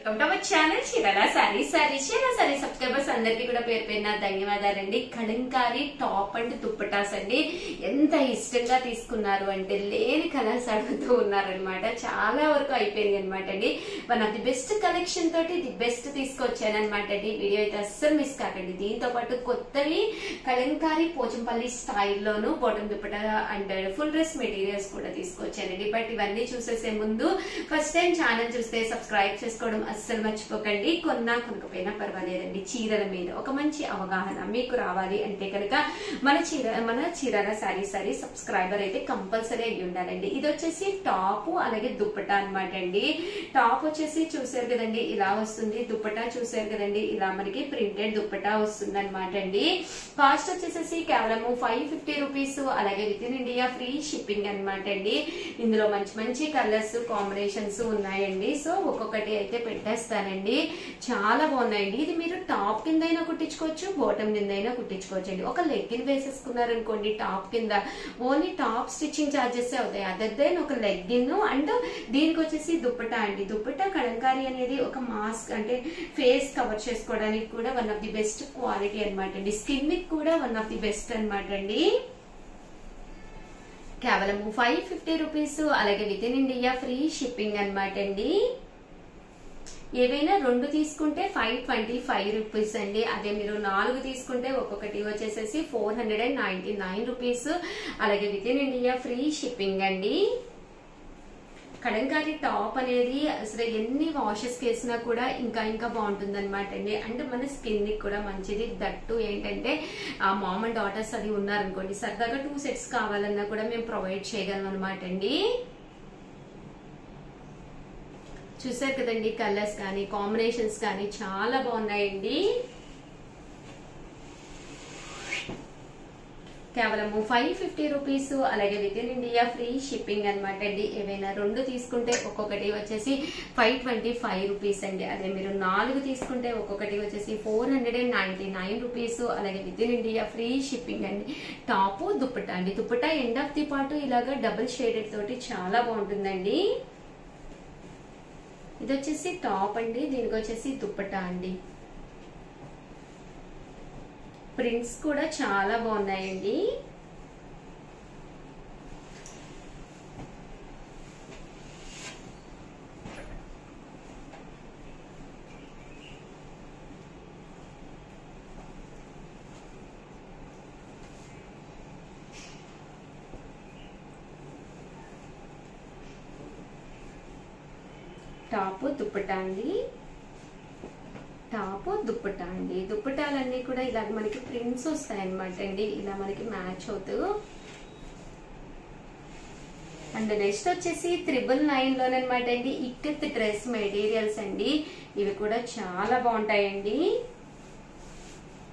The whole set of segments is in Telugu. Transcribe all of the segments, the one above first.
Welcome to our channel Chirala saris subscribers అందరికీ కూడా పేరు పేరున ధన్యవాదాలండి. కలంకారీ టాప్ అండ్ దుప్పటాస్ అండి ఎంత ఇష్టంగా తీసుకున్నారు అంటే లేని కలర్స్ అడుగుతూ ఉన్నారనమాట. చాలా వరకు అయిపోయింది అనమాట అండి. One of the best collection తోటి ది బెస్ట్ తీసుకొచ్చాను అనమాట అండి. వీడియో అయితే అస్సలు మిస్ కాకండి. దీంతో పాటు కొత్తవి కలంకారీ పోచంపల్లి స్టైల్లోను bottom dupatta and full dress materials కూడా తీసుకొచ్చానండి. బట్ ఇవన్నీ చూసేసే ముందు ఫస్ట్ టైం ఛానల్ చూస్తే సబ్స్క్రైబ్ చేసుకోవడం అస్సలు మర్చిపోకండి. కొనకపోయినా పర్వాలేదండి. చీరల మీద ఒక మంచి అవగాహన మీకు రావాలి అంటే కనుక మన చీరాల సారీ సబ్స్క్రైబర్ అయితే కంపల్సరీ అయ్యి ఉండాలండి. ఇది వచ్చేసి టాప్ అలాగే దుప్పటా అనమాట అండి. టాప్ వచ్చేసి చూసారు కదండి ఇలా వస్తుంది. దుప్పటా చూసారు కదండి ఇలా మనకి ప్రింటెడ్ దుప్పటా వస్తుంది అనమాట అండి. కాస్ట్ వచ్చేసి కేవలము 550 రూపీస్. అలాగే with in India free shipping అనమాట అండి. ఇందులో మంచి మంచి కలర్స్ కాంబినేషన్స్ ఉన్నాయండి. సో ఒక్కొక్కటి అయితే పెట్టేస్తానండి. చాలా బాగున్నాయండి. ఇది మీరు టాప్ కింద అయినా కుట్టించుకోవచ్చు, బాటమ్ కింద అయినా కుట్టించుకోవచ్చు అండి. ఒక లెగ్గిన్ వేసేసుకున్నారనుకోండి టాప్ కింద ఓన్లీ టాప్ స్టిచ్చింగ్ చార్జెస్ అవుతాయి. అదర్ దెన్ ఒక లెగ్గిన్ అండ్ దీనికి వచ్చేసి దుప్పటా అండి. దుప్పటా కలంకారీ అనేది ఒక మాస్క్ అంటే ఫేస్ కవర్ చేసుకోవడానికి కూడా one of the best quality అనమాట అండి. స్కిన్ కి కూడా వన్ ఆఫ్ ది బెస్ట్ అనమాట అండి. కేవలం 550 రూపీస్. అలాగే with in India free shipping అనమాట అండి. ఏవైనా 2 తీసుకుంటే 525 రూపీస్ అండి. అదే మీరు 4 తీసుకుంటే ఒక్కొక్కటి వచ్చేసేసి 499 రూపీస్. అలాగే with in India free shipping అండి. కలంకారీ టాప్ అనేది అసలు ఎన్ని వాషెస్ వేసినా కూడా ఇంకా బాగుంటుంది అనమాట అండి. అంటే మన స్కిన్ కి కూడా మంచిది. దట్టు ఏంటంటే మామ్ అండ్ డాటర్స్ అది ఉన్నారనుకోండి, సరదాగా 2 సెట్స్ కావాలన్నా కూడా మేము ప్రొవైడ్ చేయగలం అనమాట అండి. చూసారు కదండి కలర్స్ కానీ కాంబినేషన్స్ కానీ చాలా బాగున్నాయండి. కేవలము 550 రూపీస్. అలాగే with in India free shipping అనమాట అండి. ఏవైనా 2 తీసుకుంటే ఒక్కొక్కటి వచ్చేసి 525 రూపీస్ అండి. అదే మీరు 4 తీసుకుంటే ఒక్కొక్కటి వచ్చేసి 499 రూపీస్. అలాగే with in India free shipping అండి. టాప్ దుప్పటా అండి. దుప్పటా ఎండ్ ఆఫ్ ది పాటు ఇలాగా డబుల్ షేడెడ్ తోటి చాలా బాగుంటుందండి. ఇది వచ్చేసి టాప్ అండి. దీనికి వచ్చేసి దుప్పటా అండి. ప్రింట్స్ కూడా చాలా బాగున్నాయండి. టాప్ దుప్పటా అండి. టాప్ దుప్పటా అండి. దుప్పటాలన్నీ కూడా ఇలా మనకి ప్రింట్స్ వస్తాయి అనమాట అండి. ఇలా మనకి మ్యాచ్ అవుతూ. అండ్ నెక్స్ట్ వచ్చేసి 999 లోనమాట అండి ఇక్కత్ డ్రెస్ మెటీరియల్స్ అండి. ఇవి కూడా చాలా బాగుంటాయండి.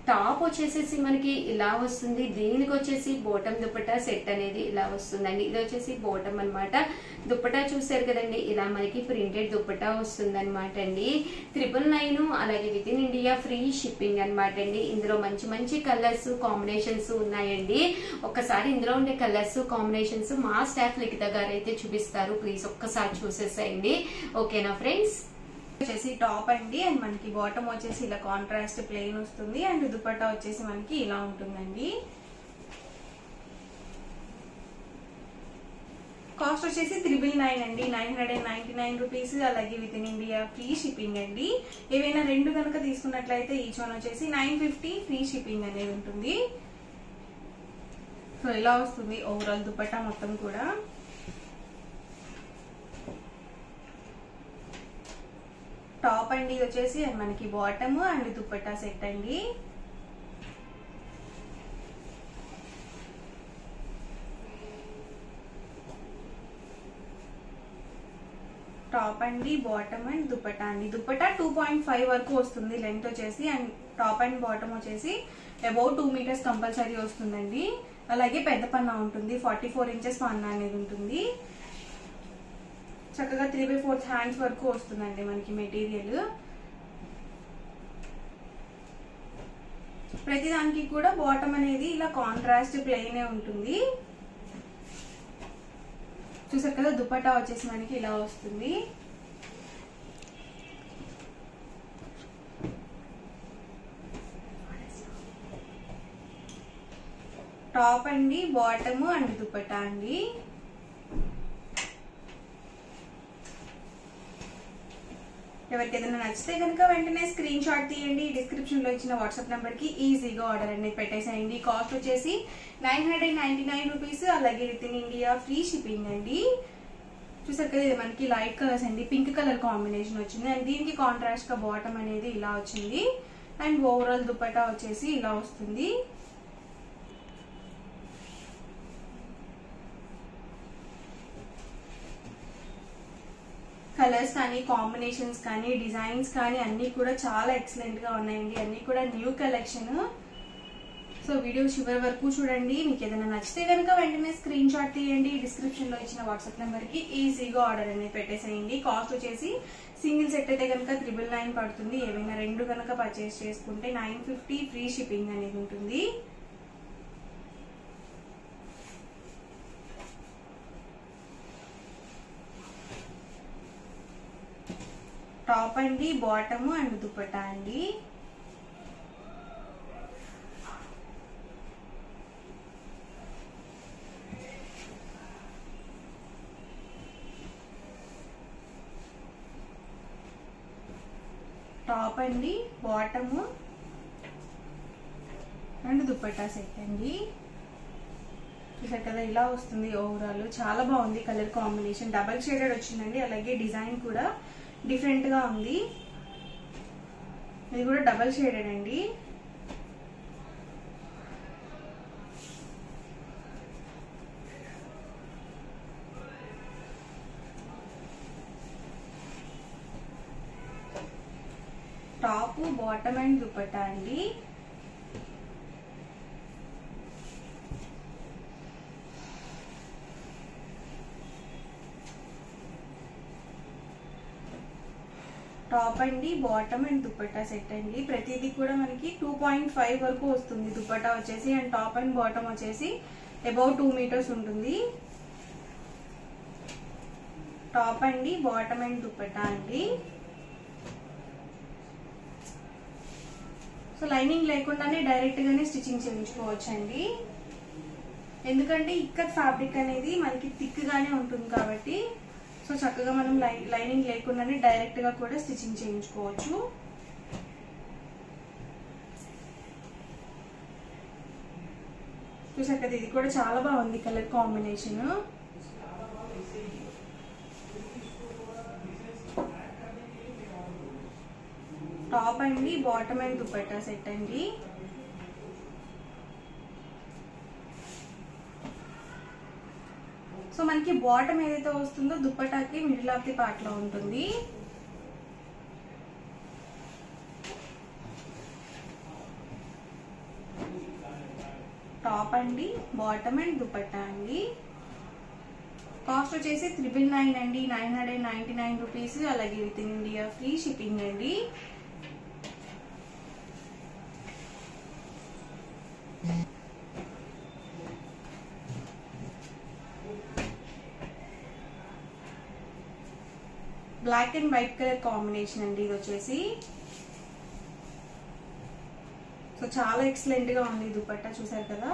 టాప్ వచ్చేసేసి మనకి ఇలా వస్తుంది. దీనికి వచ్చేసి బాటమ్ దుప్పటా సెట్ అనేది ఇలా వస్తుందండి. ఇది వచ్చేసి బాటమ్ అనమాట. దుప్పటా చూసారు కదండి ఇలా మనకి ప్రింటెడ్ దుప్పటా వస్తుంది అనమాట అండి. 999. అలాగే with in India free shipping అనమాట అండి. ఇందులో మంచి మంచి కలర్స్ కాంబినేషన్స్ ఉన్నాయండి. ఒక్కసారి ఇందులో ఉండే కలర్స్ కాంబినేషన్స్ మా స్టాఫ్ లిఖిత గారు అయితే చూపిస్తారు. ప్లీజ్ ఒక్కసారి చూసేసేయండి. ఓకేనా ఫ్రెండ్స్. వచ్చేసి టాప్ అండి. అండ్ మనకి బాటమ్ వచ్చేసి ఇలా కాంట్రాస్ట్ ప్లెయిన్ వస్తుంది. అండ్ దుపట్టా వచ్చేసి మనకి ఇలా ఉంటుందండి. కాస్ట్ వచ్చేసి 999 అండి. 999 రూపీస్. అలాగే with in India free shipping అండి. ఏవైనా 2 కనుక తీసుకున్నట్లయితే ఈచ్ వన్ వచ్చేసి 950 ఫ్రీ షిప్పింగ్ అనేది ఉంటుంది. సో ఇలా వస్తుంది ఓవరాల్ దుపట్టా మొత్తం కూడా. టాప్ అండి ఇది వచ్చేసి అండ్ మనకి బాటమ్ అండ్ దుప్పట్టా సెట్ అండి. టాప్ అండి బాటమ్ అండ్ దుప్పట్టా అండి. దుప్పట్టా 2.5 వరకు వస్తుంది లెంత్ వచ్చేసి. అండ్ టాప్ అండ్ బాటమ్ వచ్చేసి అబౌట్ 2 మీటర్స్ కంపల్సరీ వస్తుందండి. అలాగే పెద్ద పన్నా ఉంటుంది. 44 ఇంచెస్ పన్నా అనేది ఉంటుంది. చక్కగా 3/4 హ్యాండ్స్ వరకు వస్తుందండి మనకి మెటీరియల్. ప్రతిదానికి కూడా బాటమ్ అనేది ఇలా కాంట్రాస్ట్ ప్లెయిన్ ఉంటుంది. చూసారు కదా దుపట్టా వచ్చేసి మనకి ఇలా వస్తుంది. టాప్ అండి, బాటమ్ అండ్ దుపట్టా అండి. ఎవరికి ఏదైనా నచ్చితే కనుక వెంటనే స్క్రీన్ షాట్ తీయండి. డిస్క్రిప్షన్ లో ఇచ్చిన వాట్సాప్ నెంబర్ కి ఈజీగా ఆర్డర్ అనేది పెట్టేసేయండి. కాస్ట్ వచ్చేసి 999 రూపీస్. అలాగే with in India free shipping అండి. చూసారు కదా, ఇది మనకి లైట్ కలర్స్ అండి, పింక్ కలర్ కాంబినేషన్ వచ్చింది. అండ్ దీనికి కాంట్రాస్ట్ గా బాటమ్ అనేది ఇలా వచ్చింది. అండ్ ఓవరాల్ దుపట్టా వచ్చేసి ఇలా వస్తుంది. కలర్స్ కానీ, కాంబినేషన్స్ కానీ, డిజైన్స్ కానీ అన్ని కూడా చాలా ఎక్సలెంట్ గా ఉన్నాయండి. అన్ని కూడా న్యూ కలెక్షన్. సో వీడియో చివరి వరకు చూడండి. మీకు ఏదైనా నచ్చితే కనుక వెంటనే స్క్రీన్ షాట్ తీయండి. డిస్క్రిప్షన్ లో ఇచ్చిన వాట్సాప్ నెంబర్ కి ఈజీగా ఆర్డర్ అనేది పెట్టేసేయండి. కాస్ట్ వచ్చేసి సింగిల్ సెట్ అయితే కనుక 999 పడుతుంది. ఏవైనా రెండు కనుక పర్చేస్ చేసుకుంటే 950 ఫ్రీ షిప్పింగ్ అనేది ఉంటుంది. టాప్ అండి, బాటమ్ అండ్ దుపట్టా అండి. టాప్ అండి, బాటమ్ అండ్ దుపట్టా సెట్ అండి. చూసారు కదా, ఇలా వస్తుంది. ఓవరాల్ చాలా బాగుంది. కలర్ కాంబినేషన్ డబల్ షేడెడ్ వచ్చిందండి. అలాగే డిజైన్ కూడా డిఫరెంట్ గా ఉంది. ఇది కూడా డబల్ షేడెడ్ అండి. టాప్, బాటమ్ అండ్ దుపట్టా అండి. టాప్ అండి, బాటమ్ అండ్ దుపట్టా సెట్ అండి. ప్రతిదీ కూడా మనకి 2.5 వరకు వస్తుంది దుపట్టా వచ్చేసి. అండ్ టాప్ అండ్ బాటమ్ వచ్చేసి అబౌవ్ 2 మీటర్స్ ఉంటుంది. టాప్ అండి, బాటమ్ అండ్ దుపట్టా అండి. సో లైనింగ్ లేకుండానే డైరెక్ట్ గానే స్టిచ్చింగ్ చేయించుకోవచ్చు అండి. ఎందుకంటే ఇక్కత్ ఫ్యాబ్రిక్ అనేది మనకి థిక్ గానే ఉంటుంది కాబట్టి సో చక్కగా మనం లైనింగ్ లేకుండానే డైరెక్ట్ గా కూడా స్టిచ్చింగ్ చేయించుకోవచ్చు. చూసారు కదా, ఇది కూడా చాలా బాగుంది కలర్ కాంబినేషన్. టాప్ అండి, బాటమ్ అండ్ దుపట్టా సెట్ అండి. సో మనకి బాటమ్ ఏదైతే వస్తుందో దుపట్టాకి మిడిల్ ఆఫ్ ది పార్ట్ లో ఉంటుంది. టాప్ అండి, బాటమ్ అండ్ దుపట్టా అండి. కాస్ట్ వచ్చేసి 999 అండి, 999 రూపీస్. అలాగే with in India free shipping అండి. Black and white colour combination అండి ఇది వచ్చేసి. సో చాలా ఎక్సలెంట్ గా ఉంది దుపట్టా. చూసారు కదా,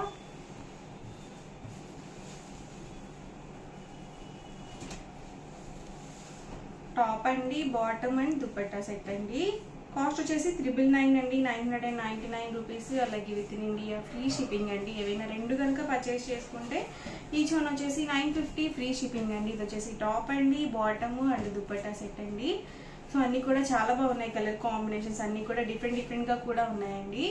టాప్ అండి, బాటమ్ అండ్ దుపట్టా సెట్ అండి. కాస్ట్ వచ్చేసి 999 అండి, 999 రూపీస్. అలాగే with in India free shipping అండి. ఏవైనా రెండు కనుక పర్చేస్ చేసుకుంటే ఈచ్ వన్ వచ్చేసి 950 ఫ్రీ షిప్పింగ్ అండి. ఇది వచ్చేసి టాప్ అండి, బాటమ్ అండ్ దుపట్టా సెట్ అండి. సో అన్ని కూడా చాలా బాగున్నాయి. కలర్ కాంబినేషన్స్ అన్ని కూడా డిఫరెంట్ డిఫరెంట్ గా కూడా ఉన్నాయండి.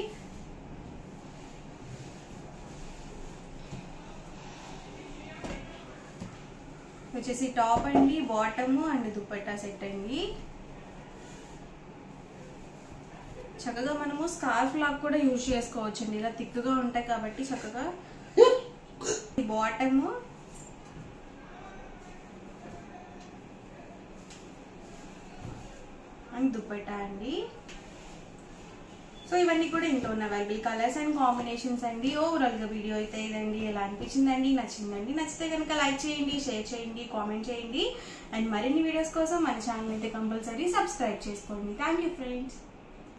వచ్చేసి టాప్ అండి, బాటమ్ అండ్ దుపట్టా సెట్ అండి. చక్కగా మనము స్కార్ఫ్ లాగా కూడా యూజ్ చేసుకోవచ్చు అండి. ఇలా థిక్ గా ఉంటాయి కాబట్టి చక్కగా. బాటమ్ అండ్ దుపట్టా అండి. సో ఇవన్నీ కూడా ఇంట్లో ఉన్న అవైలబుల్ కలర్స్ అండ్ కాంబినేషన్స్ అండి. ఓవరాల్ గా వీడియో అయితే ఇదండి. ఎలా అనిపించిందండి? నచ్చిందండి? నచ్చితే కనుక లైక్ చేయండి, షేర్ చేయండి, కామెంట్ చేయండి. అండ్ మరిన్ని వీడియోస్ కోసం మన ఛానల్ అయితే కంపల్సరీ సబ్స్క్రైబ్ చేసుకోండి. Thank you friends.